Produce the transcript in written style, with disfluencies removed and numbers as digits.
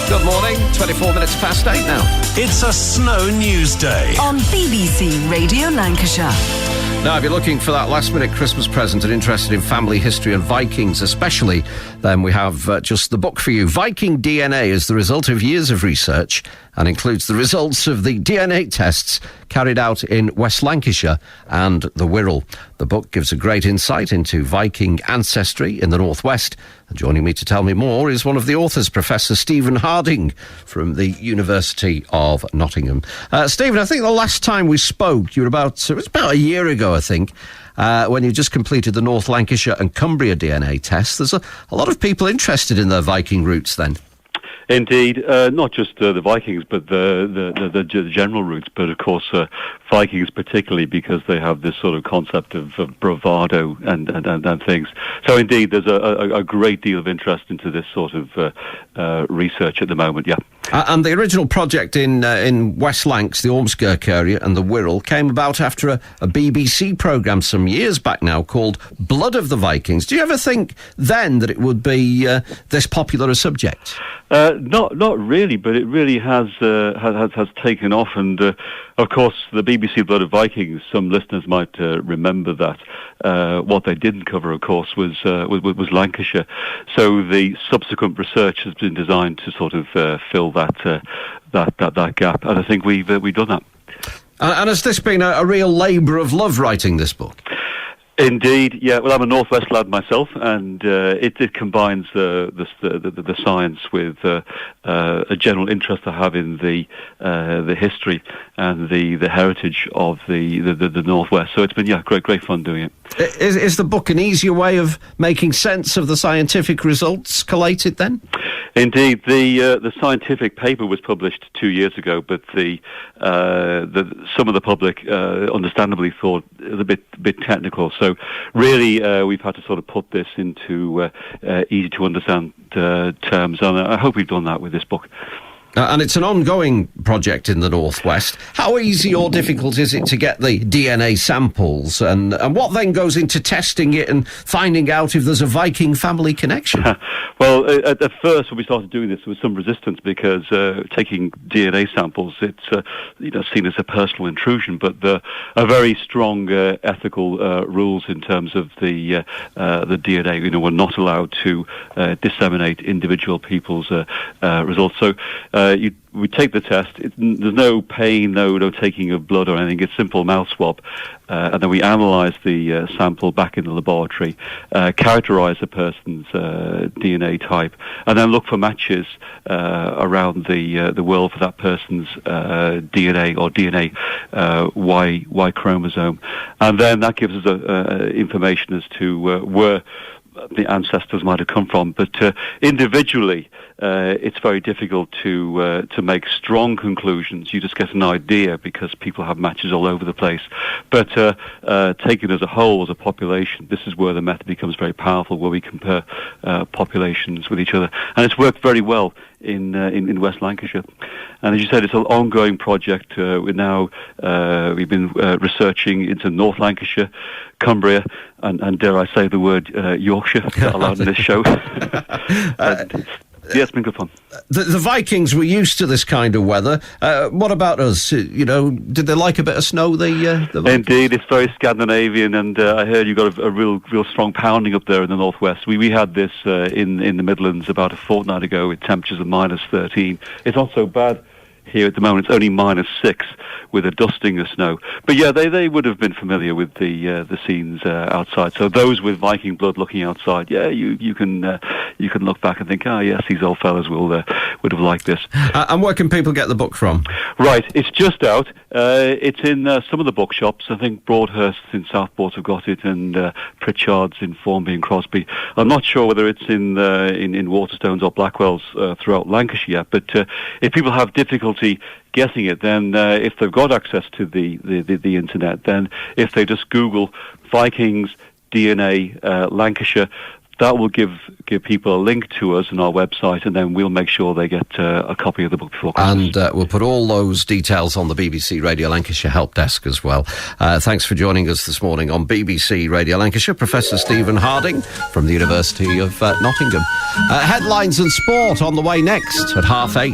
Good morning, 24 minutes past 8 now. It's a snow news day on BBC Radio Lancashire. Now, if you're looking for that last-minute Christmas present and interested in family history and Vikings especially, then we have just the book for you. Viking DNA is the result of years of research and includes the results of the DNA tests carried out in West Lancashire and the Wirral. The book gives a great insight into Viking ancestry in the northwest. And joining me to tell me more is one of the authors, Professor Steve Harding from the University of Nottingham. Stephen, I think the last time we spoke, it was about a year ago, I think, when you just completed the North Lancashire and Cumbria DNA tests. There's a lot of people interested in their Viking roots then. Indeed, not just the Vikings, but the general roots, but of course Vikings particularly because they have this sort of concept of bravado and things. So indeed, there's a great deal of interest into this sort of research at the moment, yeah. And the original project in West Lancs, the Ormskirk area and the Wirral, came about after a BBC programme some years back now called Blood of the Vikings. Do you ever think then that it would be this popular a subject? Not really, but it really has taken off, and of course the BBC Blood of Vikings. Some listeners might remember that what they didn't cover, of course, was Lancashire. So the subsequent research has been designed to sort of fill that gap, and I think we've done that. And has this been a real labour of love writing this book? Indeed, yeah. Well, I'm a Northwest lad myself, and it combines the science with a general interest I have in the history and the heritage of the Northwest. So it's been great fun doing it. Is the book an easier way of making sense of the scientific results collated then? Indeed, the scientific paper was published 2 years ago, but some of the public understandably thought it was a bit technical. So really, we've had to sort of put this into easy to understand terms, and I hope we've done that with this book. And it's an ongoing project in the Northwest. How easy or difficult is it to get the DNA samples? And what then goes into testing it and finding out if there's a Viking family connection? Well, at first when we started doing this, there was some resistance because taking DNA samples, it's seen as a personal intrusion, but there are very strong ethical rules in terms of the DNA. We're not allowed to disseminate individual people's results. So we take the test. There's no pain, no taking of blood or anything. It's simple mouth swab. And then we analyse the sample back in the laboratory, characterise the person's DNA type, and then look for matches around the world for that person's DNA or DNA Y chromosome. And then that gives us information as to where the ancestors might have come from, but individually, it's very difficult to make strong conclusions. You just get an idea because people have matches all over the place. But taken as a whole, as a population, this is where the method becomes very powerful, where we compare populations with each other, and it's worked very well in West Lancashire. And as you said, it's an ongoing project. We've been researching into North Lancashire, Cumbria, and dare I say the word Yorkshire allowed in this show. Yeah, it's been good fun. The Vikings were used to this kind of weather. What about us? Did they like a bit of snow? Indeed, it's very Scandinavian, and I heard you got a real strong pounding up there in the northwest. We had this in the Midlands about a fortnight ago with temperatures of -13. It's not so bad here at the moment. It's only -6 with a dusting of snow. But yeah, they would have been familiar with the scenes outside. So those with Viking blood looking outside, yeah, you can look back and think, yes, these old fellas would have liked this. And where can people get the book from? Right, it's just out. It's in some of the bookshops. I think Broadhurst in Southport have got it, and Pritchard's in Formby and Crosby. I'm not sure whether it's in Waterstones or Blackwell's throughout Lancashire yet. But if people have difficulty guessing it, then if they've got access to the internet, then if they just Google Vikings DNA Lancashire, that will give people a link to us on our website, and then we'll make sure they get a copy of the book before Christmas. And we'll put all those details on the BBC Radio Lancashire help desk as well. Thanks for joining us this morning on BBC Radio Lancashire, Professor Stephen Harding from the University of Nottingham. Headlines and sport on the way next at 8:30.